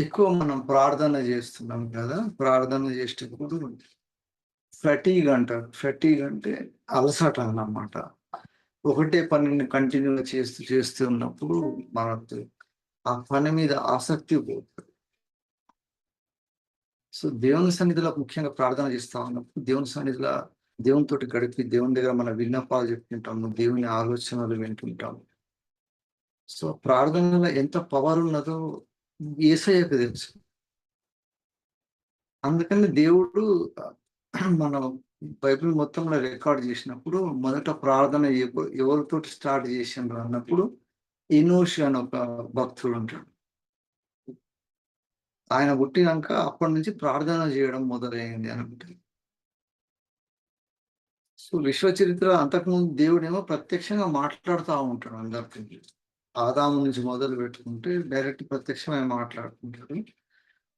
ఎక్కువ మనం ప్రార్థన చేస్తున్నాం కదా! ప్రార్థన చేసేటప్పుడు ఫటీగ్ అంటారు. ఫటీగ్ అంటే అలసట అన్నమాట. ఒకటే పనిని కంటిన్యూ‌గా చేస్తూ ఉన్నప్పుడు మనకు ఆ పని మీద ఆసక్తి పోతది. సో, దేవుని సన్నిధిలో ముఖ్యంగా ప్రార్థన చేస్తా ఉన్నప్పుడు దేవుని సన్నిధిలో దేవునితోటి గడిపి దేవుని దగ్గర మన విన్నపాలు చెప్పుకుంటాము. దేవుని ఆలోచనలు వింటుంటాము. సో, ప్రార్థనలో ఎంత పవర్ ఉన్నదో యేసయ్యకు తెలుసు. అందుకని దేవుడు మనం బైబిల్ మొత్తంలో రికార్డ్ చేసినప్పుడు మొదట ప్రార్థన ఎవరితోటి స్టార్ట్ చేసిండ్రు అన్నప్పుడు ఎనోషు అని ఒక భక్తుడు ఉంటాడు. ఆయన పుట్టినంక అప్పటి నుంచి ప్రార్థన చేయడం మొదలైంది అనుకుంటారు. సో, విశ్వ చరిత్ర అంతకుముందు దేవుడేమో ప్రత్యక్షంగా మాట్లాడుతా ఉంటాడు అందరితోటి. ఆదాము నుంచి మొదలు పెట్టుకుంటే డైరెక్ట్ ప్రత్యక్షమే మాట్లాడుకుంటాడు.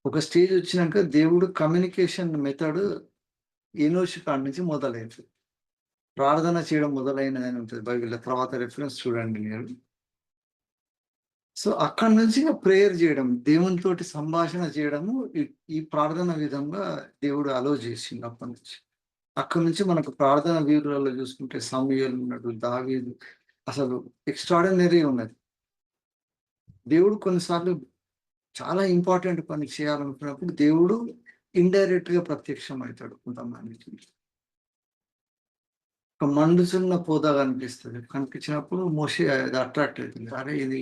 ఒక స్టేజ్ వచ్చినాక దేవుడు కమ్యూనికేషన్ మెథడ్ ఎనోషు కాడి నుంచి మొదలైంది. ప్రార్థన చేయడం మొదలైనదని ఉంటది బైబిల్‌లో. తర్వాత రిఫరెన్స్ చూడండి మీరు. సో, అక్కడి నుంచి ప్రేయర్ చేయడం, దేవునితోటి సంభాషణ చేయడము ఈ ప్రార్థన విధంగా దేవుడు అలో చేసిండు అప్పటి నుంచి. అక్కడి నుంచి మనకు ప్రార్థన వీరులలో చూసుకుంటే సమూయేలు ఉన్నాడు, దావీదు అసలు ఎక్స్‌ట్రార్డినరీ ఉన్నది. దేవుడు కొన్నిసార్లు చాలా ఇంపార్టెంట్ పని చేయాలనుకున్నప్పుడు దేవుడు ఇండైరెక్ట్‌గా ప్రత్యక్షమైతాడు కొంతమందికి. ఒక మండుచున్న పొద కనిపిస్తది. కనిపించినప్పుడు మోషే అది అట్రాక్ట్ అయితుంది. అరే! ఇది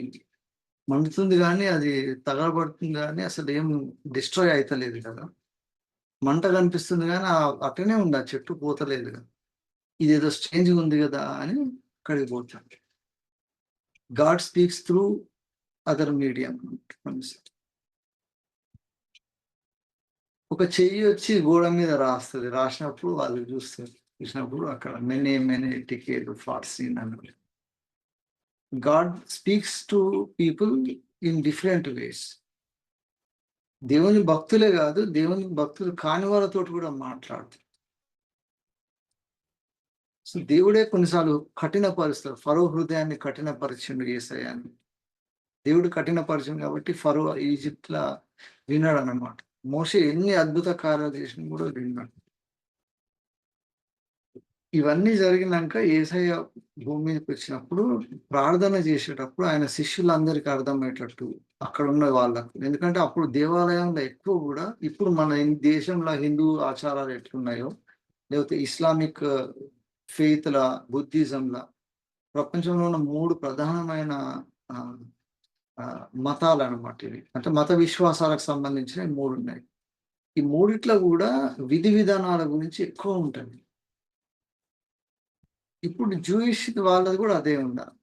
మండుతుంది గానీ, అది తగలబడుతుంది గానీ, అసలేం డిస్ట్రాయ్ అయితలేదు కదా! మంట కనిపిస్తుంది గానీ, అట్టనే ఉంది. ఆ చెట్టు పోతలేదు గదా! ఇదేదో స్ట్రేంజ్‌గా ఉంది గదా! అని అక్కడికి పోతాడు. God speaks through other medium. ఒక చెయ్యి వచ్చి గోడ మీద రాస్తది. రాసినప్పుడు వాళ్ళు చూస్తారు. చూసినప్పుడు అక్కడ many many ticket far seen అని. God speaks to people in different ways. దేవుని భక్తులే గాదు, దేవుని భక్తులు కాని వాళ్ళతోటి గూడా మాట్లాడుతాడు. సో, దేవుడే కొన్నిసార్లు కఠినపరుస్తాడు. ఫరో హృదయాన్ని కఠినపరిచిండు యేసయ్య అని. దేవుడు కఠినపరిచిండు కాబట్టి ఫరో ఈజిప్ట్‌ల వినడనమాట. మోషే ఎన్ని అద్భుత కార్యాలు చేసినా గూడా విన్నాడు. ఇవన్నీ జరిగినంక యేసయ్య భూమి మీదకొచ్చినప్పుడు ప్రార్థన చేసేటప్పుడు ఆయన శిష్యులందరికి అర్థమయ్యేటట్టు అక్కడున్న వాళ్ళకు. ఎందుకంటే అప్పుడు దేవాలయంలో ఎక్కువ గూడా ఇప్పుడు మన దేశంలో హిందూ ఆచారాలు ఎట్లున్నాయో, లేకపోతే ఇస్లామిక్ ఫెయిత్‌ల, బుద్ధిజంల ప్రపంచంలో ఉన్న 3 ప్రధానమైన ఆహ్, మతాలనమాట ఇవి. అంటే మత విశ్వాసాలకు సంబంధించినవి 3 ఉన్నాయి. ఈ మూడిట్లో గూడా విధి విధానాల గురించి ఎక్కువ ఉంటది. ఇప్పుడు జూయిష్ వాళ్ళది గూడా అదే ఉండాలి.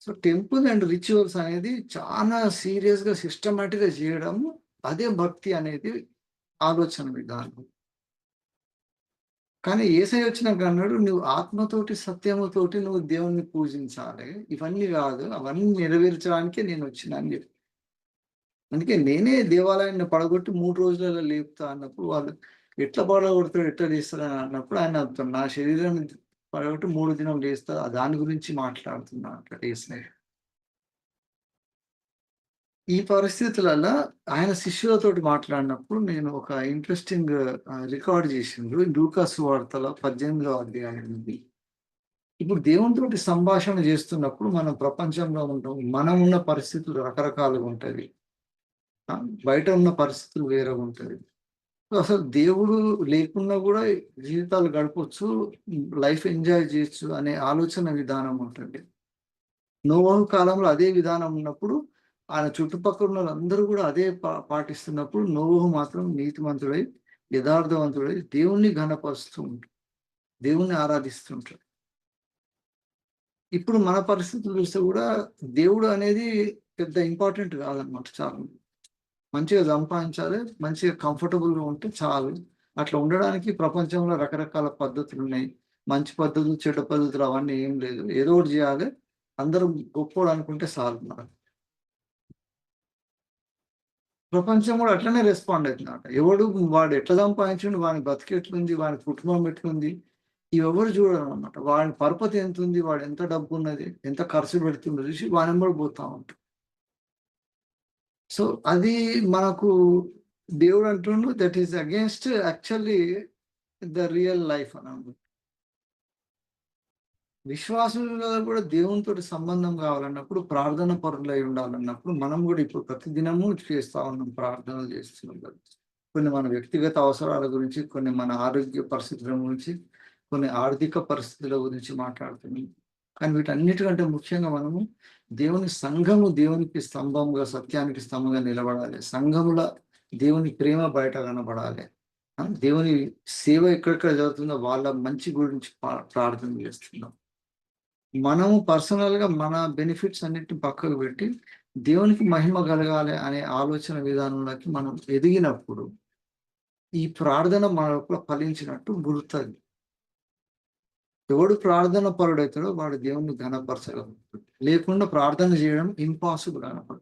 సో, టెంపుల్ అండ్ రిచువల్స్ అనేది చాలా సీరియస్‌గా, సిస్టమాటిక్‌గా జేయడము, అదే భక్తి అనేది ఆలోచన విధానం. కానీ యేసయ్య వచ్చినాక అన్నాడు, "నువ్వు ఆత్మతోటి, సత్యముతోటి నువ్వు దేవుణ్ణి పూజించాలి. ఇవన్నీ గాదు. అవన్నీ నెరవేర్చడానికే నేనొచ్చినా" అని జెప్పాడు. అందుకే నేనే దేవాలయాన్ని పడగొట్టి 3 రోజులలో లేపుతా అన్నప్పుడు వాళ్ళు ఎట్లా పడగొడతాడు? ఎట్లా లేస్తాడని అన్నప్పుడు ఆయన అర్థం నా శరీరాన్ని పడగొట్టి 3 దినం లేస్తా. దాని గురించి మాట్లాడుతున్నా అట్లా యేసయ్య. ఈ పరిస్థితులల్ల ఆయన శిష్యులతోటి మాట్లాడినప్పుడు నేను ఒక ఇంట్రెస్టింగ్ రికార్డ్ చేసిండ్రు. లూకా సువార్తలో 18వ అధ్యాయం ఉంది. ఇప్పుడు దేవునితోటి సంభాషణ చేస్తున్నప్పుడు మనం ప్రపంచంలో ఉంటాం. మనం ఉన్న పరిస్థితులు రకరకాలుగా ఉంటది. ఆ! బయట ఉన్న పరిస్థితులు వేరేగా ఉంటది. అసలు దేవుడు లేకున్నా గూడా జీవితాలు గడపొచ్చు. లైఫ్ ఎంజాయ్ చేయొచ్చు అనే ఆలోచన విధానం ఉంటది. నోవహు కాలంలో అదే విధానం ఉన్నప్పుడు, ఆయన చుట్టుపక్కల ఉన్నోళ్ళందరూ గూడా అదే పాటిస్తున్నప్పుడు, నోవహు మాత్రం నీతిమంతుడై, యథార్థవంతుడై దేవుణ్ణి ఘనపరుస్తూ ఉంటాడు. దేవుణ్ణి ఆరాధిస్తుంటాడు. ఇప్పుడు మన పరిస్థితులు చూస్తే గూడా దేవుడు అనేది పెద్ద ఇంపార్టెంట్ కాదనమాట చాలా. మంచిగా సంపాదించాలి, మంచిగా కంఫర్టబుల్‌గా ఉంటే చాలు. అట్లా ఉండడానికి ప్రపంచంలో రకరకాల పద్ధతులున్నాయి. మంచి పద్ధతులు, చెడ్డ పద్ధతులు అవన్నీ ఏం లేదు. ఏదో ఒకటి జేయాలి. అందరూ గొప్పోడు అనుకుంటే చాలు మనకు. ప్రపంచం గూడా అట్లనే రెస్పాండ్ అయితుందట. వాడు ఎట్లా సంపాదించిండు, వాని బతికెట్లుంది, వాని కుటుంబం ఎట్లుంది, ఇవెవ్వరు జూడరనమాట. వాని పరపతి ఎంతుంది, వాడు ఎంత డబ్బున్నది, ఎంత ఖర్చు పెడుతుండో జూసి వానెంబడి పోతా ఉంటారు. సో అది మనకు దేవుడు అంటుండు that is against actually the real life అని. విశ్వాసులుగా కూడా దేవునితోటి సంబంధం కావాలన్నప్పుడు ప్రార్థన పరులై ఉండాలన్నప్పుడు మనం కూడా ఇప్పుడు ప్రతిదినము చేస్తా ఉన్నాం, ప్రార్థనలు చేస్తున్నాం కదా. కొన్ని మన వ్యక్తిగత అవసరాల గురించి, కొన్ని మన ఆరోగ్య పరిస్థితుల గురించి, కొన్ని ఆర్థిక పరిస్థితుల గురించి మాట్లాడుతున్నాం. కానీ వీటన్నిటికంటే ముఖ్యంగా మనము దేవుని సంఘము దేవునికి స్తంభంగా, సత్యానికి స్తంభంగా నిలబడాలి. సంఘముల దేవుని ప్రేమ బయట కనబడాలి. దేవుని సేవ ఎక్కడెక్కడ జరుగుతుందో వాళ్ళ మంచి గురించి ప్రార్థన చేస్తున్నాం. మనము పర్సనల్‌గా మన బెనిఫిట్స్ అన్నిటిని పక్కకు పెట్టి, దేవునికి మహిమ కలగాలి అనే ఆలోచన విధానంలోకి మనం ఎదిగినప్పుడు, ఈ ప్రార్థన మన లోపల ఫలించినట్టు గుర్తది. ఎవడు ప్రార్థన పరుడైతాడో వాడు దేవుణ్ణి ఘనపరచగలుగుతాడు. లేకుండా ప్రార్థన చేయడం ఇంపాసిబుల్ అన్నమాట.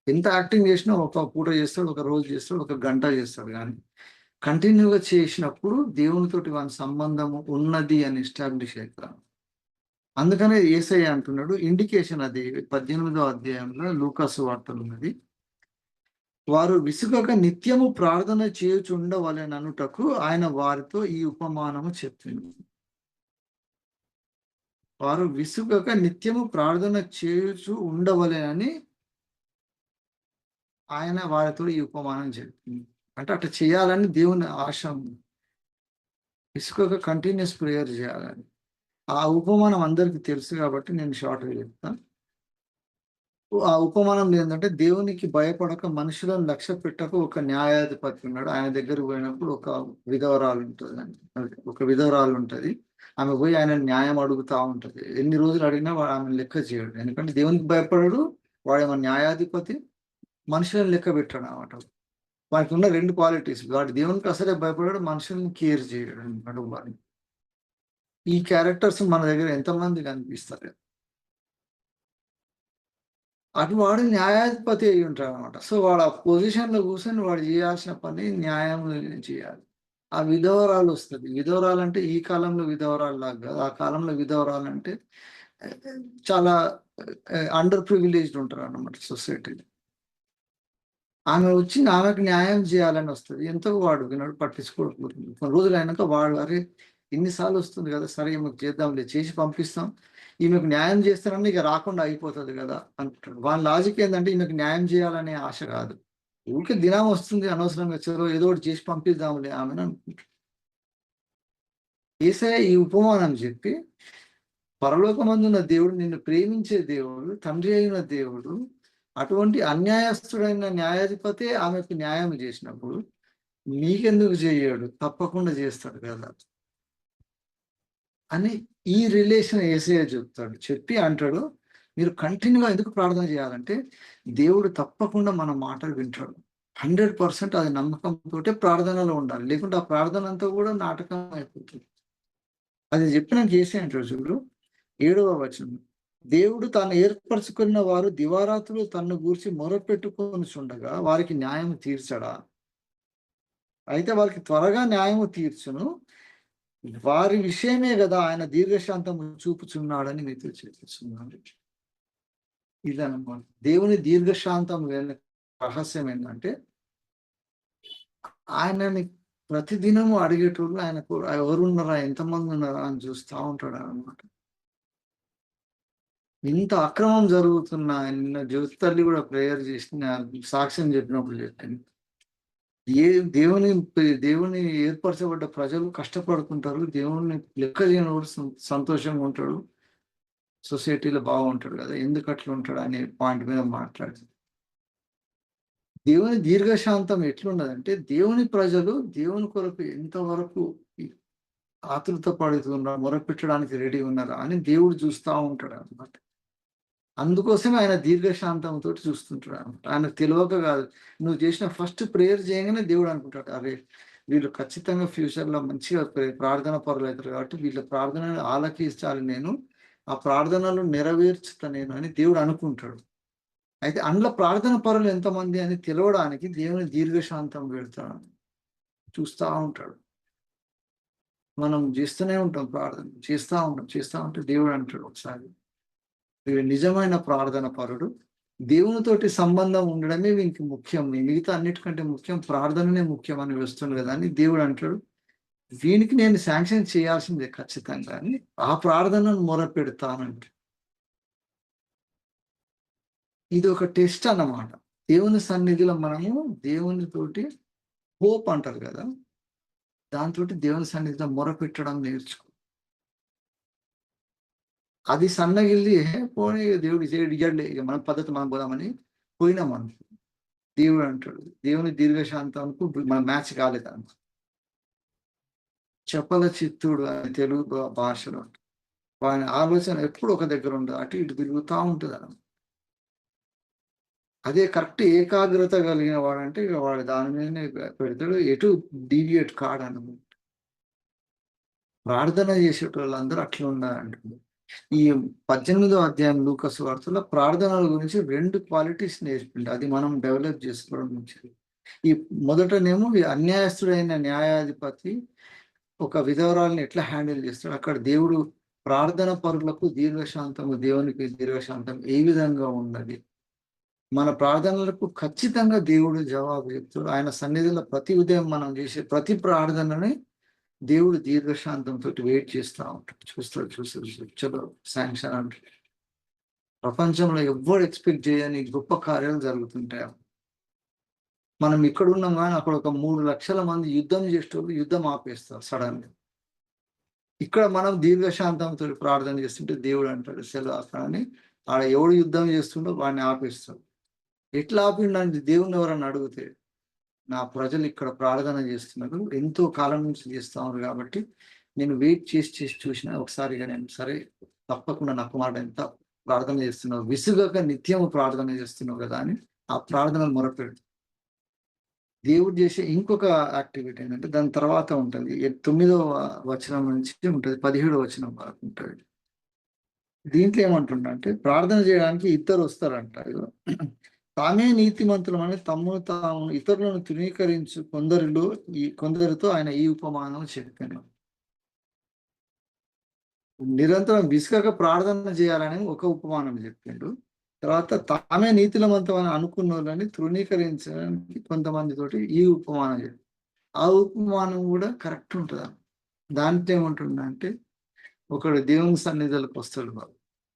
ఎంత యాక్టింగ్ చేసినా ఒక పూట చేస్తాడు, ఒక రోజు చేస్తాడు, ఒక గంట చేస్తాడు గానీ, కంటిన్యూ‌గా చేసినప్పుడు దేవునితోటి వాని సంబంధము ఉన్నది అని ఎస్టాబ్లిష్ అయితది. అందుకనే యేసయ్య అంటున్నాడు, ఇండికేషన్ అది 18వ అధ్యాయంలో లూకా సువార్తలున్నది. వారు విసుగక నిత్యము ప్రార్థన చేయుచుండవలెననుటకు ఆయన వారితో ఈ ఉపమానము చెప్పిండు. వారు విసుగక నిత్యము ప్రార్థన చేయుచు ఉండవలెనని ఆయన వారితో ఈ ఉపమానం చెప్పింది. అంటే అట్లా చేయాలని దేవుని ఆశ. విసుగక కంటిన్యూయస్ ప్రేయర్ చేయాలని. ఆ ఉపమానం అందరికి తెలుసు కాబట్టి నేను షార్ట్‌గా చెప్తా. ఆ ఉపమానంలో ఏందంటే దేవునికి భయపడక మనుషులను లక్ష్య పెట్టక ఒక న్యాయాధిపతి ఉన్నాడు. ఆయన దగ్గరికి పోయినప్పుడు ఒక విధవరాలు ఉంటదండి. ఒక విధవరాలు ఉంటది. ఆమె పోయి ఆయనని న్యాయం అడుగుతా ఉంటది. ఎన్ని రోజులు అడిగినా వాడు ఆమెను లెక్క చేయడు. ఎందుకంటే దేవునికి భయపడడు. వాడేమో న్యాయాధిపతి. మనుషులను లెక్క పెట్టడనమాట. వాడికున్న 2 క్వాలిటీస్. వాడు దేవునికి అసలే భయపడడు. మనుషుల్ని కేర్ చేయడు అన్నమాట వాడు. ఈ క్యారెక్టర్స్ మన దగ్గర ఎంతమంది కనిపిస్తారు. అటు వాడు న్యాయాధిపతి అయ్యి ఉంటాడనమాట. సో, వాడు ఆ పొజిషన్‌లో కూర్చొని వాడు చేయాల్సిన పని న్యాయం చేయాలి. ఆ విధవరాలొస్తది. విధవరాలంటే ఈ కాలంలో విధవరాల్లాగా కాదు. ఆ కాలంలో విధవరాలంటే చాలా అండర్ ప్రివిలేజ్డ్ ఉంటారనమాట సొసైటీలో. ఆమె వచ్చి ఆమెకు న్యాయం చేయాలని వస్తది. ఎంతో వాడు వినడు, పట్టించుకోడు. కొన్ని రోజులైనాక వాడు అరే! ఇన్ని సార్లు వస్తుంది కదా! సరే ఈమెకు చేద్దాంలే, చేసి పంపిస్తాం. ఈమెకు న్యాయం చేస్తానని ఇక రాకుండా అయిపోతది కదా! అనుకుంటాడు. వాని లాజిక్ ఏందంటే ఈమెకు న్యాయం చేయాలనే ఆశ కాదు. ఊరికే దినం వస్తుంది అనవసరంగా చలో ఏదో ఒకటి చేసి పంపిద్దాంలే ఆమెని అనుకుంటాడు. యేసయ్య ఈ ఉపమానం చెప్పి పరలోకమందున్న దేవుడు, నిన్ను ప్రేమించే దేవుడు, తండ్రి అయిన దేవుడు, అటువంటి అన్యాయస్తుడైన న్యాయాధిపతే ఆమెకు న్యాయం చేసినప్పుడు నీకెందుకు చెయ్యడు? తప్పకుండా చేస్తాడు కదా! అని ఈ రిలేషన్ యేసయ్య చెప్తాడు. చెప్పి అంటాడు, మీరు కంటిన్యూ‌గా ఎందుకు ప్రార్థన చేయాలంటే, దేవుడు తప్పకుండా మన మాటలు వింటాడు. 100% అది నమ్మకంతోటే ప్రార్థనలో ఉండాలి. లేకుంటే ఆ ప్రార్థన అంతా కూడా నాటకం అయిపోతుంది. అది చెప్పినాక యేసయ్య అంటాడు చూడు, 7వ వచనం. దేవుడు తాను ఏర్పరచుకున్న వారు దివారాత్రులు తన్ను గూర్చి మొరపెట్టుకొనుచుండగా వారికి న్యాయం తీర్చడా? అయితే వారికి త్వరగా న్యాయము తీర్చును. వారి విషయమే గదా ఆయన దీర్ఘశాంతము చూపుచున్నాడని మీతో చెప్పుచున్నాను. ఇదనమాట. దేవుని దీర్ఘశాంతం వెనుక రహస్యం ఏంటంటే, ఆయనని ప్రతిదినము అడిగేటోళ్ళు ఆయనకు ఎవరున్నారా? ఎంతమందున్నారా? అని చూస్తా ఉంటాడనమాట. ఇంత అక్రమం జరుగుతున్నా నిన్న జ్యోతి తల్లి గూడా ప్రేయర్ చేసి సాక్ష్యం చెప్పినప్పుడు చెప్పింది. ఏ దేవుని దేవుని ఏర్పరచబడ్డ ప్రజలు కష్టపడుతుంటారు. దేవుడిని లెక్క చేయనోడు సంతోషంగా ఉంటాడు. సొసైటీలో బాగుంటాడు గదా! ఎందుకు అట్లా ఉంటాడు అనే పాయింట్ మీద మాట్లాడింది. దేవుని దీర్ఘశాంతం ఎట్లున్నదంటే, దేవుని ప్రజలు దేవుని కొరకు ఎంతవరకు ఈ ఆతురత పడుతున్నారు, మొరపెట్టడానికి రెడీ ఉన్నారా అని దేవుడు చూస్తా ఉంటాడన్నమాట. అందుకోసమే ఆయన దీర్ఘశాంతంతోటి చూస్తుంటాడన్నమాట. ఆయనకు తెలవక గాదు. నువ్వు చేసిన ఫస్ట్ ప్రేయర్ చేయంగానే దేవుడు అనుకుంటాడు, అరే! వీళ్ళు ఖచ్చితంగా ఫ్యూచర్‌లో మంచిగా ప్రార్థన పరులైతారు కాబట్టి వీళ్ళ ప్రార్థనను ఆలకించాలి నేను. ఆ ప్రార్థనలు నెరవేర్చుతా నేను అని దేవుడు అనుకుంటాడు. అయితే అందులో ప్రార్థన పరులు ఎంతమంది అని తెలవడానికి దేవుని దీర్ఘశాంతం పెడతాడు. చూస్తా ఉంటాడు. మనం చేస్తూనే ఉంటాం ప్రార్థన. చేస్తా ఉంటాం. చేస్తా ఉంటే దేవుడు అంటాడు ఒకసారి, "వీడు నిజమైన ప్రార్థన పరుడు. దేవునితోటి సంబంధం ఉండడమే వీనికి ముఖ్యం. మిగతా అన్నిటికంటే ముఖ్యం ప్రార్థననే ముఖ్యం అని వస్తుంది కదా అని దేవుడు అంటాడు. వీనికి నేను శాంక్షన్ చేయాల్సిందే ఖచ్చితంగా అని ఆ ప్రార్థనను మొరపెడతానంట. ఇది ఒక టెస్ట్ అన్నమాట. దేవుని సన్నిధిలో మనము దేవునితోటి హోప్ అంటారు కదా! దాంతోటి దేవుని సన్నిధిలో మొరపెట్టడం నేర్చుకో. అది సన్నగిల్లి పోనీ దేవుడు ఇయ్యడులే ఇక మన పద్ధతి మనం పోదామని పోయినామనుకో. దేవుడు అంటాడు, దేవుని దీర్ఘశాంతంకు మన మ్యాచ్ కాలేదనుకో. చపల చిత్తుడు అని తెలుగు భాషలో. వాని ఆలోచన ఎప్పుడు ఒక దగ్గర ఉండదు. అటు ఇటు తిరుగుతా ఉంటదనమాట. అదే కరెక్ట్ ఏకాగ్రత కలిగిన వాడంటే ఇక వాడు దాని మీదనే పెడతాడు. ఎటు డీవియేట్ కాడనమాట. ప్రార్థన చేసేటోళ్ళందరూ అట్లా ఉండాలంటుంది. ఈ 18వ అధ్యాయం లూకా సువార్తలో ప్రార్థనల గురించి 2 క్వాలిటీస్ నేర్పిండు. అది మనం డెవలప్ చేసుకోవడం మంచిది. ఈ మొదటనేమో ఈ అన్యాయస్తుడైన న్యాయాధిపతి ఒక విధవరాలిని ఎట్లా హ్యాండిల్ చేస్తాడు, అక్కడ దేవుడు ప్రార్థన పరులకు దీర్ఘశాంతము, దేవునికి దీర్ఘశాంతం ఏ విధంగా ఉన్నది. మన ప్రార్థనలకు ఖచ్చితంగా దేవుడు జవాబు చెప్తాడు. ఆయన సన్నిధిలో ప్రతి ఉదయం మనం చేసే ప్రతి ప్రార్థనని దేవుడు దీర్ఘశాంతంతో వెయిట్ చేస్తూ ఉంటాడు. చూస్తాడు చలో శాంక్షన్ అంటాడు. ప్రపంచంలో ఎవ్వరు ఎక్స్పెక్ట్ చేయని గొప్ప కార్యాలు జరుగుతుంటాయి. మనం ఇక్కడ ఉన్నాం కానీ అక్కడ ఒక 3 లక్షల మంది యుద్ధం చేసేటోళ్ళు యుద్ధం ఆపేస్తారు సడన్ గా. ఇక్కడ మనం దీర్ఘశాంతంతో ప్రార్థన చేస్తుంటే దేవుడు అంటాడు సెలవు ఆపని. ఆడ ఎవడు యుద్ధం చేస్తుండో వాడిని ఆపేస్తాడు. ఎట్లా ఆపిండని దేవుని ఎవరన్నా అడిగితే, నా ప్రజలు ఇక్కడ ప్రార్థన చేస్తున్నారు, ఎంతో కాలం నుంచి చేస్తా ఉన్నారు కాబట్టి నేను వెయిట్ చేసి చూసిన ఒకసారిగా నేను సరే తప్పకుండా నాకు మాట ఎంత ప్రార్థన చేస్తున్నావు, విసుగక నిత్యం ప్రార్థన చేస్తున్నావు కదా అని ఆ ప్రార్థనలు మొరపెడు. దేవుడు చేసే ఇంకొక యాక్టివిటీ ఏంటంటే దాని తర్వాత ఉంటుంది 9వ వచనం నుంచి ఉంటుంది 17వ వచనం వరకు ఉంటుంది. దీంట్లో ఏమంటుండంటే ప్రార్థన చేయడానికి ఇద్దరు వస్తారంట. తామే నీతిమంతులమని తమ్మును తాము ఇతరులను తృణీకరించు కొందరితో ఆయన ఈ ఉపమానం చెప్పాను. నిరంతరం విసుగక ప్రార్థన చేయాలని ఒక ఉపమానం చెప్పిండు. తర్వాత తామే నీతిమంతం అని అనుకున్న వాళ్ళని తృణీకరించడానికి కొంతమందితోటి ఈ ఉపమానం చెప్పారు. ఆ ఉపమానం కూడా కరెక్ట్ ఉంటుంది. దాంట్లో ఏమంటుందంటే ఒకడు దేవుని సన్నిధులకు వస్తాడు, బాబు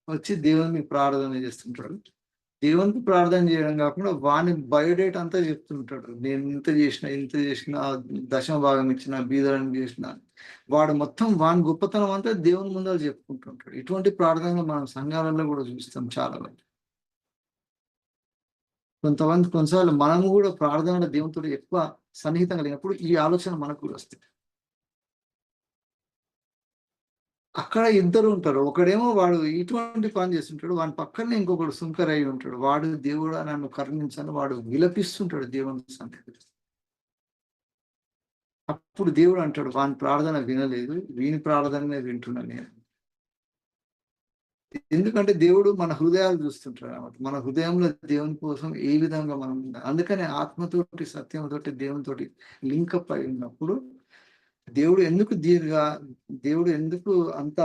వచ్చి దేవుని ప్రార్థన చేస్తుంటాడు. దేవునికి ప్రార్థన చేయడం కాకుండా వాని బయోడేట్ అంతా చెప్తుంటాడు. నేను ఇంత చేసిన దశమ భాగం ఇచ్చిన బీదలను చేసిన వాడు మొత్తం వాని గొప్పతనం అంతా దేవుని ముందర చెప్పుకుంటుంటాడు. ఇటువంటి ప్రార్థనలు మనం సంఘాలలో కూడా చూస్తాం చాలా మంది. కొన్నిసార్లు మనము కూడా ప్రార్థనలో దేవునితో ఎక్కువ సన్నిహితం కలిగినప్పుడు ఈ ఆలోచన మనకు కూడా వస్తుంది. అక్కడ ఇద్దరు ఉంటారు. ఒకడేమో వాడు ఇటువంటి పని చేస్తుంటాడు, వాని పక్కనే ఇంకొకడు సుంకర్ అయి ఉంటాడు. వాడు దేవుడా నన్ను కరుణించని వాడు విలపిస్తుంటాడు దేవుని సన్నిధిలో. అప్పుడు దేవుడు అంటాడు వాని ప్రార్థన వినలేదు, వీని ప్రార్థననే వింటున్నా నేను. ఎందుకంటే దేవుడు మన హృదయాలు చూస్తుంటాడు అన్నమాట. మన హృదయంలో దేవుని కోసం ఏ విధంగా మనం అందుకనే ఆత్మతోటి సత్యంతోటి దేవునితోటి లింకప్ అయి ఉన్నప్పుడు దేవుడు ఎందుకు అంత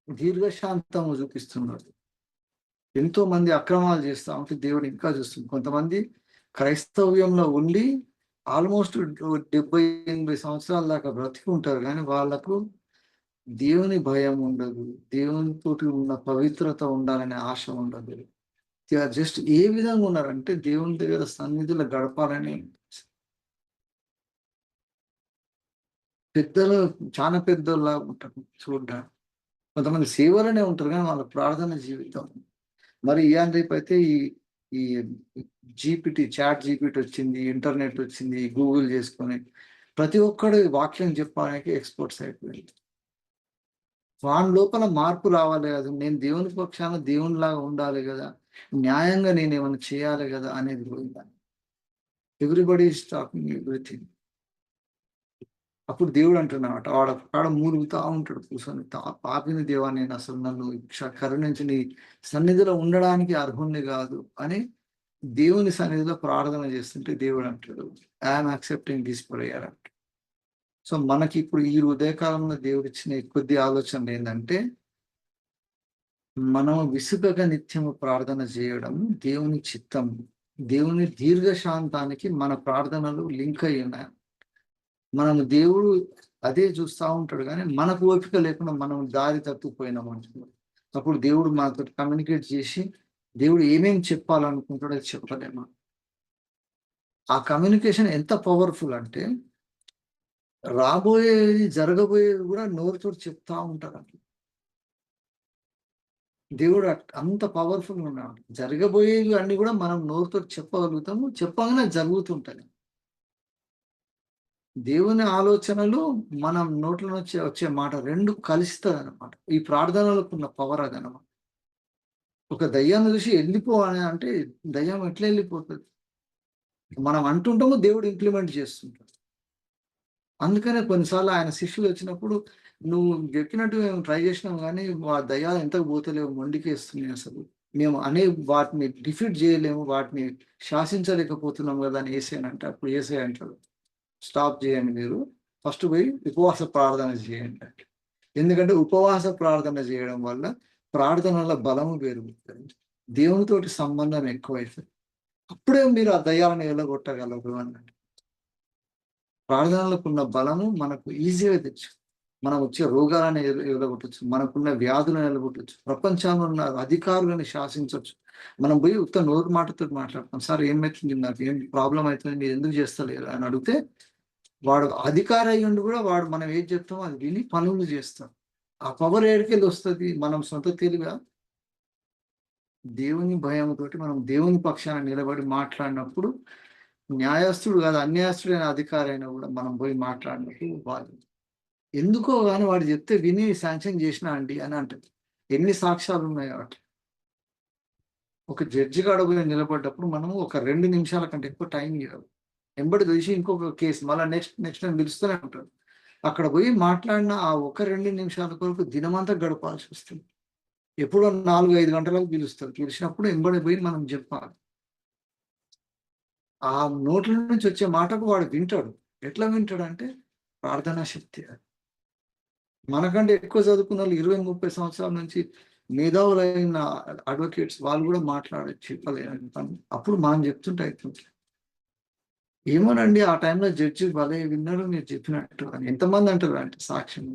దీర్ఘశాంతము చూపిస్తున్నాడు. ఎంతో మంది అక్రమాలు చేస్తా ఉంటే దేవుడు ఇంకా చూస్తుంది. కొంతమంది క్రైస్తవ్యంలో ఉండి ఆల్మోస్ట్ 70-80 సంవత్సరాల దాకా బ్రతికి ఉంటారు, కానీ వాళ్ళకు దేవుని భయం ఉండదు, దేవునితోటి ఉన్న పవిత్రత ఉండాలనే ఆశ ఉండదు. జస్ట్ ఏ విధంగా ఉన్నారంటే దేవుని దగ్గర సన్నిధిలో గడపాలని పెద్దలు చాలా పెద్దోళ్ళ ఉంటారు చూడ్డానికి. కొంతమంది సేవలనే ఉంటారు కానీ వాళ్ళ ప్రార్థన జీవితం మరి ఇవాళ రేపు అయితే ఈ చాట్ జీపీటీ వచ్చింది, ఇంటర్నెట్ వచ్చింది, గూగుల్ చేసుకొని ప్రతి ఒక్కడు వాక్యం చెప్పడానికి ఎక్స్పర్ట్స్ అయిపోయింది. వాని లోపల మార్పు రావాలి కదా, నేను దేవుని పక్షాన దేవునిలాగా ఉండాలి కదా, న్యాయంగా నేను ఏమైనా చేయాలి కదా అనేది పోయిందా. Everybody is talking everything. అప్పుడు దేవుడు అంటున్నాడు వాడ మూలుగుతా ఉంటాడు కూర్చొని, పాపిన దేవా నేను అసలు నన్ను కరుణించి నీ సన్నిధిలో ఉండడానికి అర్హుణ్ణి కాదు అని దేవుని సన్నిధిలో ప్రార్థన చేస్తుంటే దేవుడు అంటాడు ఐఎమ్ యాక్సెప్టింగ్ దిస్ ప్రేయర్ అంటాడు. సో మనకి ఇప్పుడు ఈ ఉదయకాలంలో దేవుడు ఇచ్చిన కొద్ది ఆలోచనలు ఏంటంటే మనం విసుగక నిత్యము ప్రార్థన చేయడం దేవుని చిత్తం. దేవుని దీర్ఘశాంతానికి మన ప్రార్థనలు లింక్ అయి ఉన్నాయి. దేవుడు అదే చూస్తా ఉంటాడు గానీ, మనకు ఓపిక లేకుండా మనం దారి తప్పిపోయినామనుకో, అప్పుడు దేవుడు మనతోటి కమ్యూనికేట్ చేసి, దేవుడు ఏమేమి చెప్పాలనుకుంటాడో అది చెప్పలేము. ఆ కమ్యూనికేషన్ ఎంత పవర్‌ఫుల్ అంటే, రాబోయేది, జరగబోయేవి గూడా నోరుతోటి చెప్తా ఉంటారంట. దేవుడు అంత పవర్‌ఫుల్‌గా ఉన్నాడు. జరగబోయేవి అన్నీ గూడా మనం నోరుతోటి చెప్పగలుగుతాము. చెప్పంగానే జరుగుతుంటది. దేవుని ఆలోచనలు మనం నోట్ల నుంచి వచ్చే మాట 2 కలుస్తదనమాట. ఈ ప్రార్థనలకున్న పవర్ అదనమాట. ఒక దయ్యాన్ని చూసి ఎళ్ళిపో అని అంటే, దయ్యం ఎట్లా ఎళ్ళిపోతది? మనం అంటుంటాము, దేవుడు ఇంప్లిమెంట్ చేస్తుంటాడు. అందుకనే కొన్నిసార్లు ఆయన శిష్యులొచ్చినప్పుడు, "నువ్వు చెప్పినట్టు మేము ట్రై చేసినాం గానీ, దయ్యాలు ఎంతకు పోతలేవు, మొండికేస్తున్నాయి అసలు. మేము వాటిని డిఫీట్ చేయలేము, వాటిని శాసించలేకపోతున్నాం గదా!" అని యేసయ్యనంటే, అప్పుడు యేసయ్య అంటాడు, "స్టాప్ చేయండి మీరు. ఫస్ట్ పోయి ఉపవాస ప్రార్థన చేయండి." ఎందుకంటే ఉపవాస ప్రార్థన చేయడం వల్ల ప్రార్థనల బలము పెరుగుతది. దేవునితోటి సంబంధం ఎక్కువైతది. అప్పుడే మీరు ఆ దయ్యాలను ఎల్లగొట్టగలరు అన్నట్టు. ప్రార్థనలకున్న బలము మనకు ఈజీగా తెచ్చు. మనం వచ్చే రోగాలను ఎలగొట్టొచ్చు. మనకున్న వ్యాధులను ఎలగొట్టొచ్చు. ప్రపంచంలో ఉన్న అధికారులను శాసించొచ్చు. మనం పోయి ఉత్త నోరు మాటతోటి మాట్లాడతాం. "సార్ ఏమైతుంది? నాకేం ప్రాబ్లమ్ అయితుంది. మీరు ఎందుకు చేస్తలేరు?" అని అడిగితే, వాడు అధికారి అయ్యుండి కూడా వాడు మనం ఏది చెప్తామో అది విని పనులు చేస్తాడు. ఆ పవర్ ఏడికెళ్ళొస్తది? మనం సొంత తెలివా? దేవుని భయముతోటి మనం దేవుని పక్షాన నిలబడి మాట్లాడినప్పుడు, న్యాయస్థుడు కాదు, అన్యాయస్తుడైన అధికారి అయినా కూడా మనం పోయి మాట్లాడినప్పుడు వాళ్ళు ఎందుకో గాని వాడు చెప్తే విని శాంక్షన్ చేసినా అండి అని అంటది. ఎన్ని సాక్ష్యాలున్నాయో అట్లా. ఒక జడ్జి కాడ పోయి నిలబడ్డప్పుడు మనము ఒక 2 నిమిషాల కంటే ఎక్కువ టైం ఇయ్యరు. ఎంబడి తీసి ఇంకొక కేసు మళ్ళా నెక్స్ట్ టైమ్ పిలుస్తూనే ఉంటాడు. అక్కడ పోయి మాట్లాడిన ఆ ఒక 2 నిమిషాల కొరకు దినమంతా గడపాల్సొస్తుంది. ఎప్పుడో 4, 5 గంటలకు పిలుస్తారు. పిలిచినప్పుడు ఎంబడి పోయి మనం జెప్పాలి. ఆ నోట్ల నుంచి వచ్చే మాటకు వాడు వింటాడు. ఎట్లా వింటాడంటే ప్రార్థనా శక్తి అది. మనకంటే ఎక్కువ చదువుకున్నోళ్ళు 20, 30 సంవత్సరాల నుంచి మేధావులైన అడ్వకేట్స్ వాళ్ళు గూడా మాట్లాడొచ్చు చెప్పలేని పని. అప్పుడు మనం చెప్తుంటే అయితుంది. ఏమోనండి ఆ టైంలో జడ్జి భలే విన్నారు మీరు చెప్పినట్టు అని. ఎంతమంది అంటారు అంటే సాక్ష్యం.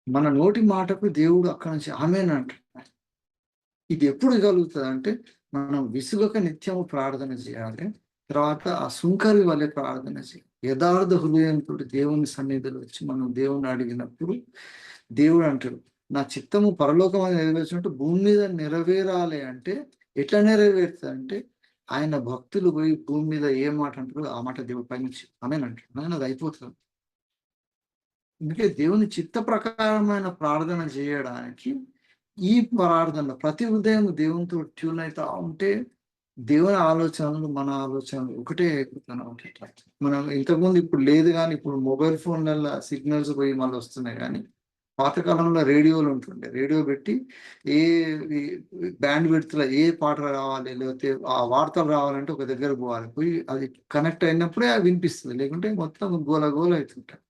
మన నోటి మాటకు దేవుడు అక్కడి నుంచి ఆమేన్ అంటాడు. ఇది ఎప్పుడు కలుగుతదంటే, మనం విసుగక నిత్యము ప్రార్థన చేయాలి. తర్వాత ఆ సుంకరి వలె ప్రార్థన చేయాలి. యథార్థ హృదయంతోటి దేవుని సన్నిధిలో వచ్చి మనం దేవుడిని అడిగినప్పుడు, దేవుడు అంటాడు, "నా చిత్తము పరలోకమందు నెరవేర్చినట్టు భూమి మీద నెరవేరాలి" అంటే ఎట్లా నెరవేరుతదంటే, ఆయన భక్తులు పోయి భూమి మీద ఏ మాట అంటారో ఆ మాట దేవుడు పైనుంచి ఆమేన్ అంటాడు. అది అయిపోతది. అందుకే దేవుని చిత్త ప్రకారమైన ప్రార్థన చేయడానికి ఈ ప్రార్థన ప్రతి ఉదయం దేవునితో ట్యూన్ అయితా ఉంటే దేవుని ఆలోచనలు, మన ఆలోచనలు ఒకటే అయిపోతూనే ఉంటాయి. మనం ఇంతకుముందు ఇప్పుడు లేదు గానీ, ఇప్పుడు మొబైల్ ఫోన్‌లల్ల సిగ్నల్స్ పోయి మళ్ళొస్తున్నాయి గానీ, పాతకాలంలో రేడియోలు ఉంటుండే. రేడియో పెట్టి ఏ ఈ బ్యాండ్ విడ్త్‌లో ఏ పాట రావాలి, లేకపోతే ఆ వార్తలు రావాలంటే ఒక దగ్గరకు పోవాలి. పోయి అది కనెక్ట్ అయినప్పుడే అది వినిపిస్తది. లేకుంటే మొత్తం గోల గోల అయితుంటది.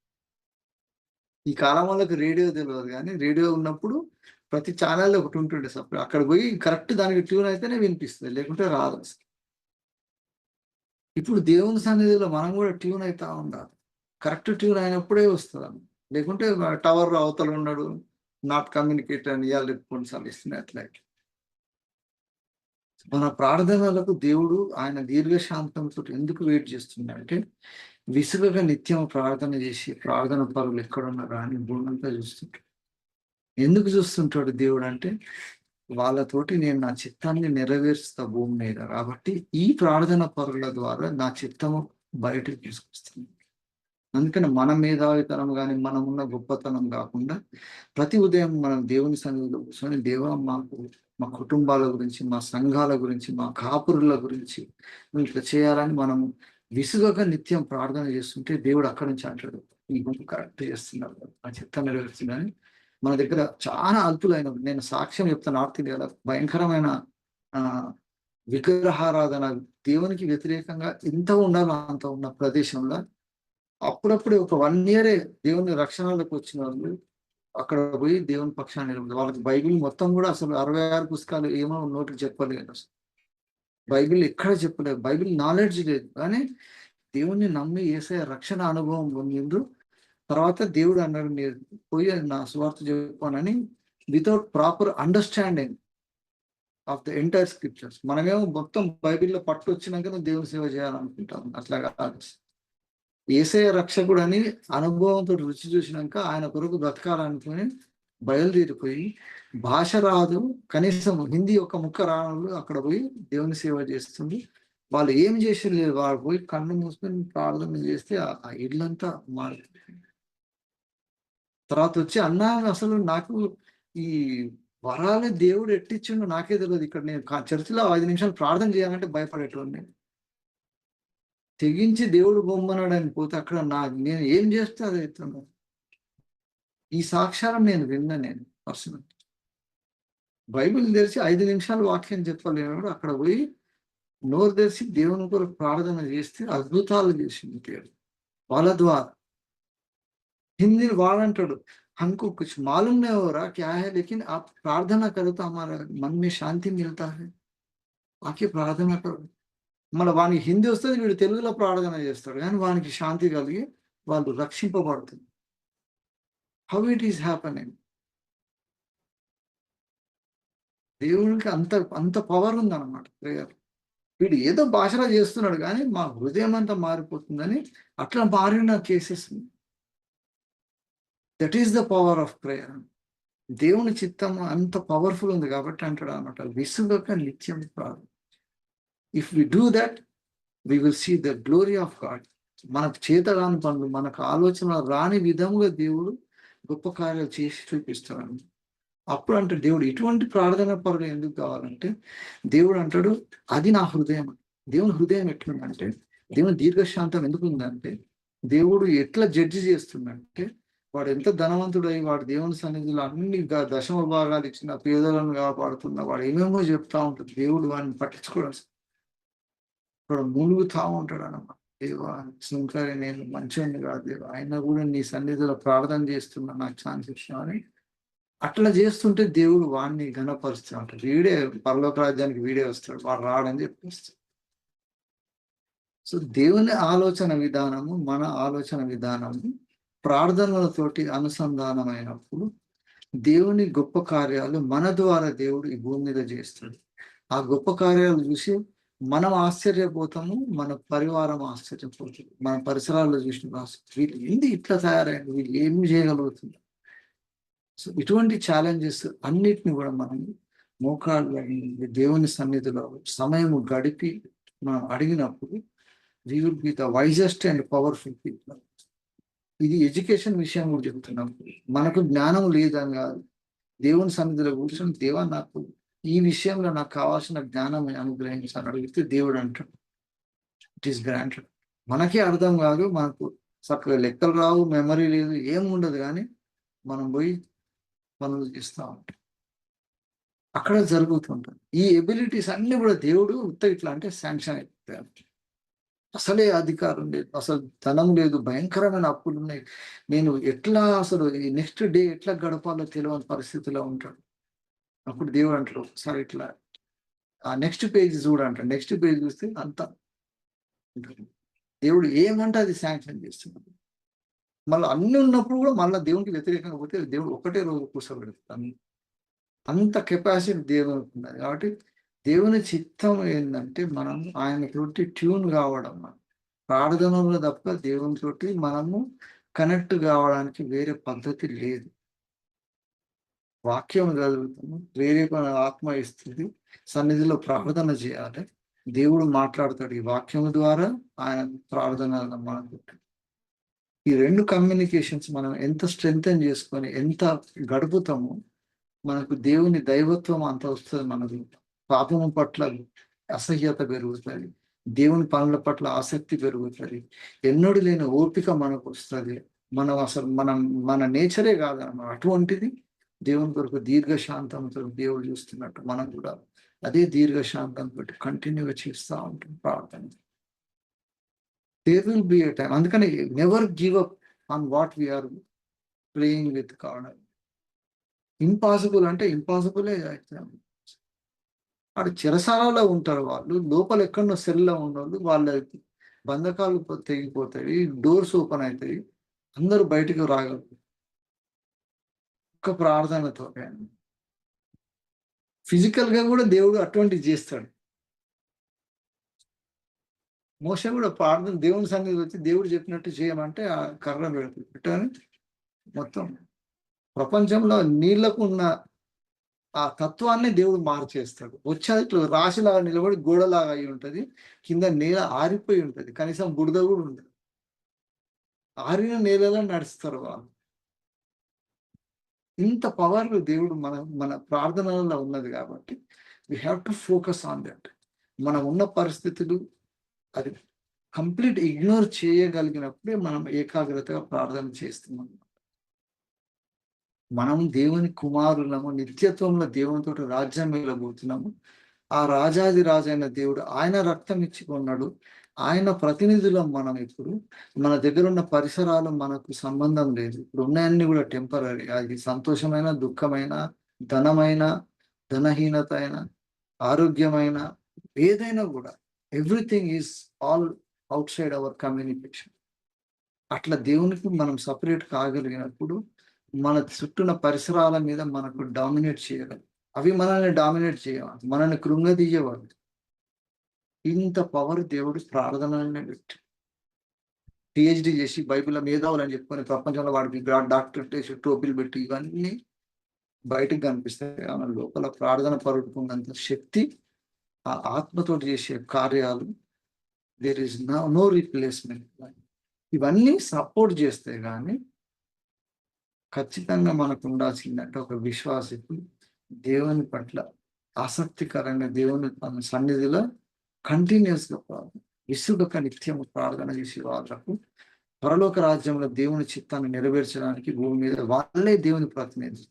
ఈ కాలం వాళ్ళకి రేడియో తెలవదు గానీ, రేడియో ఉన్నప్పుడు ప్రతి ఛానెల్‌లో ఒకటి ఉంటుండే అక్కడ పోయి కరెక్ట్ దానికి ట్యూన్ అయితేనే వినిపిస్తది. లేకుంటే రాదసలు. ఇప్పుడు దేవుని సన్నిధిలో మనం గూడా ట్యూన్ అయితా ఉండాలి. కరెక్ట్ ట్యూన్ అయినప్పుడే వస్తదది. లేకుంటే టవర్ అవతల ఉన్నాడు. నాట్ కమ్యూనికేట్ అని ఇయాల రేపు కొన్నిసార్లు ఇస్తున్నాయి అట్లయితే. మన ప్రార్థనలకు దేవుడు ఆయన దీర్ఘశాంతంతోటి ఎందుకు వెయిట్ చేస్తున్నాడంటే, విసుగగా నిత్యం ప్రార్థన చేసి ప్రార్థన పరులు ఎక్కడున్నారా అని భూమంతా చూస్తుంటాడు. ఎందుకు చూస్తుంటాడు దేవుడంటే, వాళ్ళతోటి నేను నా చిత్తాన్ని నెరవేరుస్తా భూమి మీద. కాబట్టి ఈ ప్రార్థన పరుల ద్వారా నా చిత్తము బయటకి తీసుకొస్తాను. అందుకని మన మేధావితనం గాని, మనమున్న గొప్పతనం గాకుండా, ప్రతి ఉదయం మనం దేవుని సన్నిధిలో కూర్చొని, దేవా మా కుటుంబాల గురించి, మా సంఘాల గురించి, మా కాపురుల గురించి నువ్వు ఇట్లా చేయాలని మనము విసుగక నిత్యం ప్రార్థన చేస్తుంటే, దేవుడు అక్కడి నుంచి అంటాడు, "నీ గుంపు కరెక్ట్ చేస్తున్నారు. నా చిత్తం నెరవేరుస్తుందని." మన దగ్గర చాలా అల్పులైన నేను సాక్ష్యం చెప్తాను నార్త్ ఇండియాలో భయంకరమైన ఆహ్, విగ్రహారాధన దేవునికి వ్యతిరేకంగా ఎంత ఉండాలో అంత ఉన్న ప్రదేశంలో అప్పుడప్పుడే ఒక 1 ఇయరే దేవుని రక్షణలోకి వచ్చిన వాళ్ళు అక్కడ పోయి దేవుని పక్షాన్ని నిలబడతారు. వాళ్ళకి బైబిల్ మొత్తం కూడా అసలు 66 పుస్తకాలు ఏమో నోటికి చెప్పలేదు అసలు. బైబిల్ ఎక్కడ చెప్పలేదు, బైబిల్ నాలెడ్జ్ లేదు, కానీ దేవుణ్ణి నమ్మి యేసయ్య రక్షణ అనుభవం పొందిండ్రు. తర్వాత దేవుడు అన్నాడు, మీరు పోయి నా సువార్త చెప్పానని, without proper understanding of the entire scriptures. మనమేమో మొత్తం బైబిల్లో పట్టు వచ్చినాక నువ్వు దేవుని సేవ చేయాలనుకుంటాం, అట్లా కాదు. యేసయ్య రక్షకుడు అని అనుభవంతో రుచి చూసినాక ఆయన కొరకు బ్రతకాలనుకుని బయలుదేరిపోయి, భాష రాదు, కనీసం హిందీ ఒక ముక్క రాను, అక్కడ పోయి దేవుని సేవ చేస్తుంది. వాళ్ళు ఏం చేసి లేదు, వాళ్ళు పోయి కన్ను మూసుకొని ప్రార్థన చేస్తే ఆ ఇల్లంతా మారుతుంది. తర్వాత వచ్చి అన్నా, అసలు నాకు ఈ వరాలే దేవుడు ఎట్టిచ్చిండు నాకే తెలియదు. ఇక్కడ నేను చర్చిలో 5 నిమిషాలు ప్రార్థన చేయాలంటే భయపడేటోడిని. తెగించి దేవుడు బొమ్మనాడని పోతే అక్కడ నేను ఏం చేస్తే అది అవుతున్నాను. ఈ సాక్ష్యాలను నేను విన్నా, నేను పర్సనల్ బైబిల్ తెరిచి 5 నిమిషాలు వాక్యం చెప్పలేడు, అక్కడ పోయి నోరు తెరిచి దేవుని కొరకు ప్రార్థన చేస్తే అద్భుతాలు చేసింది దేవుడు వాళ్ళ ద్వారా. हिंदी वाడంటాడు, हमको कुछ मालूम नहीं हो रहा क्या है, लेकिन आप प्रार्थना करो तो हमारा मन में शांति मिलता है, आके प्रार्थना करो. మన వానికి హిందీ వస్తుంది, వీడు తెలుగులో ప్రార్థన చేస్తాడు, కానీ వానికి శాంతి కలిగి వాళ్ళు రక్షింపబడుతుంది. How it is happening. దేవునికి అంత అంత పవర్ ఉందన్నమాట ప్రేయర్. వీడు ఏదో భాషలో చేస్తున్నాడు కానీ మా హృదయం అంతా మారిపోతుందని అట్లా మారిన cases. That is the power of prayer. దేవుని చిత్తం అంత పవర్ఫుల్ ఉంది కాబట్టి అంటాడు అన్నమాట, విసుగక నిత్యం ప్రార్థన. If we do that we will see the glory of God. మనకు చేతరాని పనులు, మనకు ఆలోచన రాని విధముగా దేవుడు గొప్ప కార్యాలు చేసి చూపిస్తాడు. అప్పుడు అంటే దేవుడు ఇటువంటి ప్రార్థన పరులు ఎందుకు కావాలంటే, దేవుడు అంటాడు అది నా హృదయం. దేవుని హృదయం ఎట్లుందంటే, దేవుని దీర్ఘశాంతం ఎందుకు ఉందంటే, దేవుడు ఎట్లా జడ్జి చేస్తుందంటే, వాడు ఎంత ధనవంతుడై వాడు దేవుని సన్నిధిలో అన్ని దశమ భాగాలు ఇచ్చిన పేదలను కాపాడుతున్న వాడు ఏమేమో చెప్తా ఉంటాడు, దేవుడు వాడిని పట్టించుకోవడం. వాడు మునుగుతా ఉంటాడు అన్నమాట. దేవా సుంకరి, నేను మంచివాడిని కాదు దేవా, అయినా కూడా నీ సన్నిధిలో ప్రార్థన చేస్తున్నా, నాకు ఛాన్స్ ఇచ్చినావని. అట్లా చేస్తుంటే దేవుడు వాడిని ఘనపరుస్తూ ఉంటాడు. వీడే పరలోక రాజ్యానికి వీడే వస్తాడు, వాడు రాడని చెప్పేస్తాడు. సో దేవుని ఆలోచన విధానము మన ఆలోచన విధానము ప్రార్థనలతోటి అనుసంధానమైనప్పుడు దేవుని గొప్ప కార్యాలు మన ద్వారా దేవుడు ఈ భూమి మీద చేస్తాడు. ఆ గొప్ప కార్యాలు చూసి మనం ఆశ్చర్యపోతాము, మన పరివారం ఆశ్చర్యపోతుంది, మన పరిసరాల్లో చూసిన వీళ్ళు ఏంది ఇట్లా తయారైంది, వీళ్ళు ఏం చేయగలుగుతున్నారు. సో ఇటువంటి ఛాలెంజెస్ అన్నిటిని కూడా మనం మోకాళ్ళ దేవుని సన్నిధిలో సమయం గడిపి మనం అడిగినప్పుడు we will be the wisest and powerful people. ఇది ఎడ్యుకేషన్ విషయం కూడా చెప్తున్నాం. మనకు జ్ఞానం లేదని కాదు, దేవుని సన్నిధిలో కూర్చొని దేవా నాకు ఈ విషయంలో నాకు కావాల్సిన జ్ఞానం అనుగ్రహించాలని అడిగితే దేవుడు అంటాడు ఇట్ ఈస్ గ్రాంటెడ్. మనకే అర్థం కాదు, మనకు చక్కగా లెక్కలు రావు, మెమరీ లేదు, ఏముండదు, కానీ మనం పోయి పనులు చేస్తూ ఉంటాం, అక్కడ జరుగుతుంటుంది. ఈ ఎబిలిటీస్ అన్ని కూడా దేవుడు ఇట్లా అంటే శాంక్షన్ అయిపోతాయి. అసలే అధికారం లేదు, అసలు ధనం లేదు, భయంకరమైన అప్పులు ఉన్నాయి, నేను ఎట్లా అసలు ఈ నెక్స్ట్ డే ఎట్లా గడపాలో తెలియని పరిస్థితిలో ఉంటాడు. అప్పుడు దేవుడు అంటాడు ఒకసారి ఇట్లా ఆ నెక్స్ట్ పేజ్ చూడంటాడు. నెక్స్ట్ పేజ్ చూస్తే అంతా దేవుడు ఏమంటే అది శాంక్షన్ చేస్తున్నాడు. మళ్ళీ అన్ని ఉన్నప్పుడు కూడా మళ్ళీ దేవునికి వ్యతిరేకంగా పోతే దేవుడు ఒకటే రోజు కూర్చోబెడతాడు. అంత కెపాసిటీ దేవునికి ఉన్నది. కాబట్టి దేవుని చిత్తం ఏంటంటే మనం ఆయనతోటి ట్యూన్ కావడం, ప్రార్థనలో తప్ప దేవునితోటి మనము కనెక్ట్ కావడానికి వేరే పద్ధతి లేదు. వాక్యం చదువుతాము, ప్రేరేపణ ఆత్మ ఇస్తుంది, సన్నిధిలో ప్రార్థన చేయాలి, దేవుడు మాట్లాడతాడు ఈ వాక్యం ద్వారా, ఆయన ప్రార్థన మనకు. ఈ రెండు కమ్యూనికేషన్స్ మనం ఎంత స్ట్రెంగ్తెన్ చేసుకొని ఎంత గడుపుతామో మనకు దేవుని దైవత్వం అంత వస్తుంది. మనకు పాపము పట్ల అసహ్యత పెరుగుతుంది, దేవుని పనుల పట్ల ఆసక్తి పెరుగుతుంది, ఎన్నడూ లేని ఓపిక మనకు వస్తుంది. మనం అసలు మన నేచరే కాదన్నమాట. అటువంటిది దేవుని కొరకు దీర్ఘశాంతంతో దేవుడు చూస్తున్నట్టు మనం కూడా అదే దీర్ఘశాంతంతో కంటిన్యూగా చేస్తూ ఉంటాం ప్రార్థన. There will be a time. అందుకని never give up on what we are praying with God. Impossible అంటే ఇంపాసిబులే అవుతుంది. వాడు చెరసాలలో ఉంటారు వాళ్ళు, లోపల ఎక్కడో సెల్లో ఉన్నోళ్ళు, వాళ్ళ బంధకాలు తెగిపోతాయి, డోర్స్ ఓపెన్ అవుతాయి, అందరూ బయటకు రాగలరు ఒక్క ప్రార్థనతో. ఫిజికల్ గా కూడా దేవుడు అటువంటివి చేస్తాడు. మోషే కూడా ప్రార్థన దేవుని సన్నిధికి వచ్చి దేవుడు చెప్పినట్టు చేయమంటే ఆ కర్ర పెట్టని మొత్తం ప్రపంచంలో నీళ్లకు ఉన్న ఆ తత్వాన్ని దేవుడు మార్చేస్తాడు. వచ్చేది ఇట్లా రాశిలాగా నిలబడి గోడలాగా అయి ఉంటది, కింద నేల ఆరిపోయి ఉంటది, కనీసం బురద కూడా ఉండదు. ఆరిన నేలలో నడుస్తారు వాళ్ళు. ఇంత పవర్ దేవుడు మన మన ప్రార్థనలలో ఉన్నది కాబట్టి we have to focus on that. మనం ఉన్న పరిస్థితులు అది కంప్లీట్ ఇగ్నోర్ చేయగలిగినప్పుడే మనం ఏకాగ్రతగా ప్రార్థన చేస్తున్నాం. మనం దేవుని కుమారులము, నిత్యత్వంలో దేవునితో రాజ్యం వెళ్ళబోతున్నాము. ఆ రాజాది రాజైన దేవుడు ఆయన రక్తం ఇచ్చి కొన్నాడు. ఆయన ప్రతినిధులం మనం. ఇప్పుడు మన దగ్గర ఉన్న పరిసరాలు మనకు సంబంధం లేదు. ఇప్పుడు ఉన్నాయన్నీ కూడా టెంపరీ. అది సంతోషమైన, దుఃఖమైన, ధనమైన, ధనహీనత అయినా, ఆరోగ్యమైన, ఏదైనా కూడా everything is all out side our communication. అట్లా దేవునికి మనం సపరేట్ కాగలిగినప్పుడు మన చుట్టూన పరిసరాల మీద మనకు డామినేట్ చేయగలరు. అవి మనల్ని డామినేట్ చేయవాలి, మనల్ని కృంగదీయవాలి. ఇంత పవర్ దేవుడు ప్రార్థనలనే పెట్టి పిహెచ్డి చేసి బైబిల్ మేధావులు అని చెప్పుకొని ప్రపంచంలో వాడికి డాక్టరేట్ చేసి టోపీలు పెట్టి ఇవన్నీ బయటకు కనిపిస్తాయి. మన లోపల ప్రార్థన పరుడుకున్నంత శక్తి, ఆ ఆత్మతోటి చేసే కార్యాలు దేర్ ఇస్ నో రీప్లేస్మెంట్. ఇవన్నీ సపోర్ట్ చేస్తాయి. కానీ ఖచ్చితంగా మనకు ఉండాల్సిందంటే ఒక విశ్వాసకు దేవుని పట్ల ఆసక్తికరంగా దేవుని సన్నిధిలో కంటిన్యూస్ గా ప్రార్థన, విసుగక నిత్యం ప్రార్థన చేసే వాళ్ళకు పరలోక రాజ్యంలో దేవుని చిత్తాన్ని నెరవేర్చడానికి భూమి మీద వాళ్ళే దేవుని ప్రతినిధి.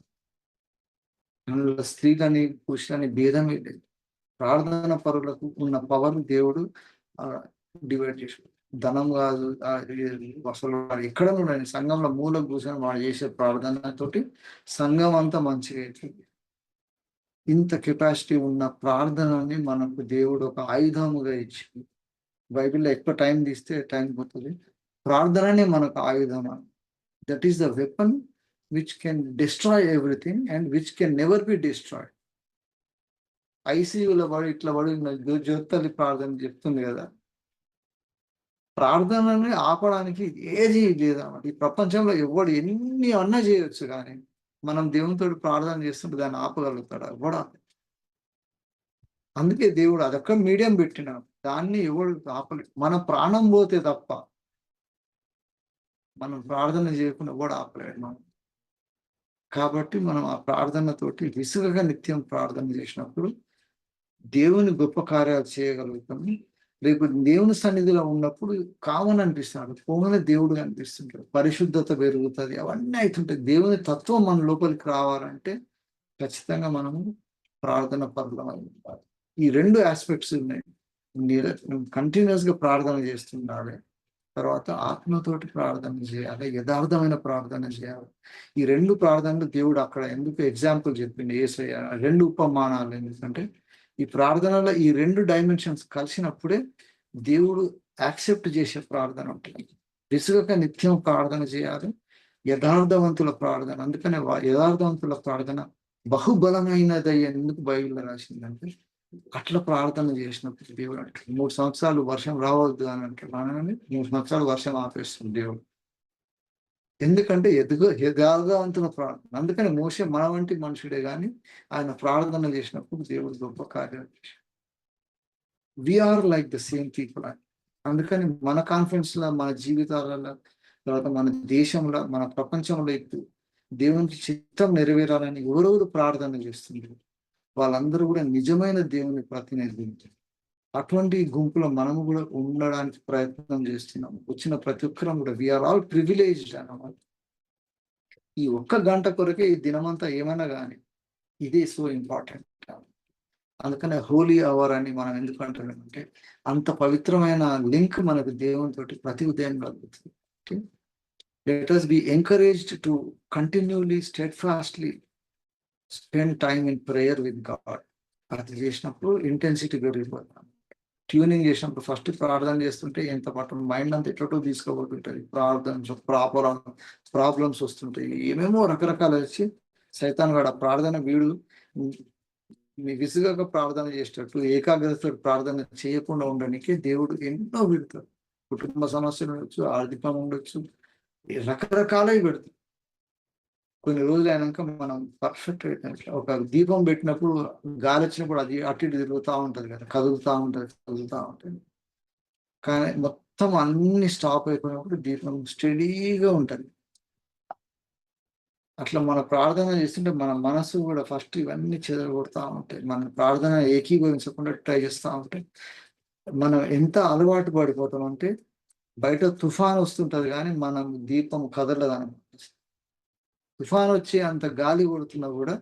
అందులో స్త్రీలని పురుషులని భేదమే లేదు. ప్రార్థన పరులకు ఉన్న పవర్ దేవుడు డివైడ్ చేసి, ధనం కాదు అసలు ఎక్కడ ఉండండి సంఘంలో మూల కూర్చొని వాడు చేసే ప్రార్థనతోటి సంఘం అంతా మంచిగా అవుతుంది. ఇంత కెపాసిటీ ఉన్న ప్రార్థనని మనకు దేవుడు ఒక ఆయుధముగా ఇచ్చి, బైబిల్లో ఎక్కువ టైం తీస్తే టైం పోతుంది. ప్రార్థననే మనకు ఆయుధం. That is the weapon which can destroy everything and which can never be destroy. ఐసీయూలో పడి ఇట్లా పడి జ్యోతల్లి ప్రార్థన చెప్తుంది కదా, ప్రార్థనని ఆపడానికి ఏది లేదన్నమాట. ఈ ప్రపంచంలో ఎవడు ఎన్ని అన్నా చేయొచ్చు, కానీ మనం దేవునితో ప్రార్థన చేస్తుంటే దాన్ని ఆపగలుగుతాడు ఎవడా? అందుకే దేవుడు అదొక్క మీడియం పెట్టినాడు, దాన్ని ఎవడు ఆపలేదు. మన ప్రాణం పోతే తప్ప మనం ప్రార్థన చేయకుండా ఎవడు ఆపలేడు మనం. కాబట్టి మనం ఆ ప్రార్థనతోటి విసుగగా నిత్యం ప్రార్థన చేసినప్పుడు దేవుని గొప్ప కార్యాలు చేయగలుగుతాము. రేపు దేవుని సన్నిధిలో ఉన్నప్పుడు కామన్ అనిపిస్తాడు, పోగానే దేవుడు అనిపిస్తుంటాడు, పరిశుద్ధత పెరుగుతుంది, అవన్నీ అవుతుంటాయి. దేవుని తత్వం మన లోపలికి రావాలంటే ఖచ్చితంగా మనము ప్రార్థన పరులమై ఉండాలి. ఈ రెండు ఆస్పెక్ట్స్ ఉన్నాయి. కంటిన్యూస్ గా ప్రార్థన చేస్తుండాలి, తర్వాత ఆత్మతోటి ప్రార్థన చేయాలి, యథార్థమైన ప్రార్థన చేయాలి. ఈ రెండు ప్రార్థనలు దేవుడు అక్కడ ఎందుకు ఎగ్జాంపుల్ చెప్పింది యేసయ్య, రెండు ఉపమానాలు. ఎందుకంటే ఈ ప్రార్థనలో ఈ రెండు డైమెన్షన్స్ కలిసినప్పుడే దేవుడు యాక్సెప్ట్ చేసే ప్రార్థన ఉంటుంది. విసుగక నిత్యం ప్రార్థన చేయాలి, యథార్థవంతుల ప్రార్థన. అందుకనే యథార్థవంతుల ప్రార్థన బహుబలమైనది ఎందుకు బైబిల్లో రాసిందంటే, అట్లా ప్రార్థన చేసినప్పుడు దేవుడు అంటే 3 సంవత్సరాలు వర్షం రావద్దు అని అంటే, 3 సంవత్సరాలు వర్షం ఆపేస్తుంది దేవుడు. ఎందుకంటే యథార్థవంతుల ప్రార్థన. అందుకని మోషే మన వంటి మనుషుడే, కానీ ఆయన ప్రార్థన చేసినప్పుడు దేవుడు గొప్ప కార్యాలు చేశాడు. We are like the same people. అందుకని మన కాన్ఫిడెన్స్ లో, మన జీవితాలలో, తర్వాత మన దేశంలో, మన ప్రపంచంలో ఇప్పుడు దేవునికి చిత్తం నెరవేరాలని ఎవరెవరు ప్రార్థన చేస్తున్నారు, వాళ్ళందరూ కూడా నిజమైన దేవుని ప్రతినిధులు. అటువంటి గుంపులో మనము కూడా ఉండడానికి ప్రయత్నం చేస్తున్నాము. వచ్చిన ప్రతి ఒక్కరం కూడా వీఆర్ ఆల్ ప్రివిలేజ్డ్ అన్నమాట. ఈ ఒక్క గంట కొరకే ఈ దినమంతా ఏమైనా కానీ ఇది సో ఇంపార్టెంట్. అందుకనే హోలీ అవర్ అని మనం ఎందుకు అంటున్నామంటే, అంత పవిత్రమైన లింక్ మనకు దేవునితోటి ప్రతి ఉదయం కలుగుతుంది. Let us be encouraged to continually steadfastly spend time in prayer with God. అది చేసినప్పుడు ఇంటెన్సిటీ పెరిగిపోతాం. ట్యూనింగ్ చేసినప్పుడు ఫస్ట్ ప్రార్థన చేస్తుంటే ఎంత పట్టు మైండ్ అంతా ఎట్లటో తీసుకోబోతుంటుంది. ప్రాబ్లమ్స్ వస్తుంటాయి, ఏమేమో రకరకాలు వచ్చి సైతాన్ గడ ప్రార్థన వీడు మీ విసుగక ప్రార్థన చేసేటట్టు ఏకాగ్రతతో ప్రార్థన చేయకుండా ఉండడానికి దేవుడు ఎన్నో పెడతాడు. కుటుంబ సమస్యలు ఉండొచ్చు, ఆర్థికంగా ఉండొచ్చు, రకరకాలవి పెడతాడు. కొన్ని రోజులు అయినాక మనం పర్ఫెక్ట్ అయిపోయినట్లు ఒక దీపం పెట్టినప్పుడు గాలి వచ్చినప్పుడు అది అటు ఇటు తిరుగుతూ ఉంటుంది కదా, కదులుతూ ఉంటుంది. కానీ మొత్తం అన్ని స్టాప్ అయిపోయినప్పుడు దీపం స్టడీగా ఉంటుంది. అట్లా మన ప్రార్థన చేస్తుంటే మన మనసు కూడా ఫస్ట్ ఇవన్నీ చెదరగొడతా ఉంటాయి. మన ప్రార్థన ఏకీభవించకుండా ట్రై చేస్తూ ఉంటాయి. మనం ఎంత అలవాటు పడిపోతాం అంటే బయట తుఫాన్ వస్తుంటది కానీ మనం దీపం కదలదని. తుఫాన్ వచ్చి అంత గాలి కొడుతున్నా కూడా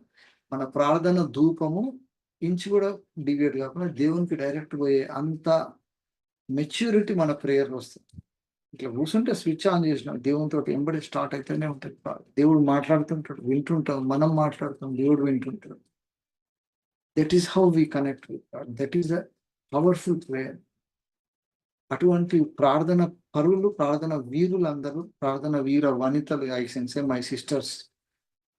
మన ప్రార్థన ధూపము ఇంచు కూడా డివియేట్ కాకుండా దేవునికి డైరెక్ట్ పోయే అంత మెచ్యూరిటీ మన ప్రేయర్ వస్తుంది. ఇట్లా కూర్చుంటే స్విచ్ ఆన్ చేసిన దేవునితో ఎంబడి స్టార్ట్ అయితేనే ఉంటుంది. దేవుడు మాట్లాడుతుంటాడు, వింటుంటాం, మనం మాట్లాడుతాం, దేవుడు వింటుంటాడు. That is how we connect with God. That is a powerful prayer. అటువంటి ప్రార్థన పరులు, ప్రార్థన వీరులందరూ, ప్రార్థన వీర వనితలు, I can say my sisters,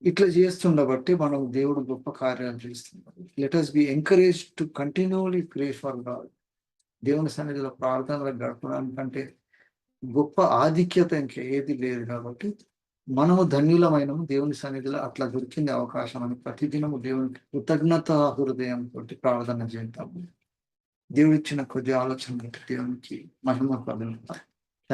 ఇట్లా చేస్తుండబట్టి మనం దేవుడు గొప్ప కార్యాలు చేస్తున్నాడు. Let us be encourage to continuously pray for God. దేవుని సన్నిధిలో ప్రార్థనలు గడపడానికంటే గొప్ప ఆధిక్యత ఇంకా ఏది లేదు. కాబట్టి మనము ధన్యులమైనము దేవుని సన్నిధిలో అట్లా దొరికింది అవకాశం అని ప్రతిదినము దేవునికి కృతజ్ఞత హృదయంతో ప్రార్థన చేద్దాము. దేవుడిచ్చిన కొద్ది ఆలోచన దేవునికి మహిమ కలుగుతాయి.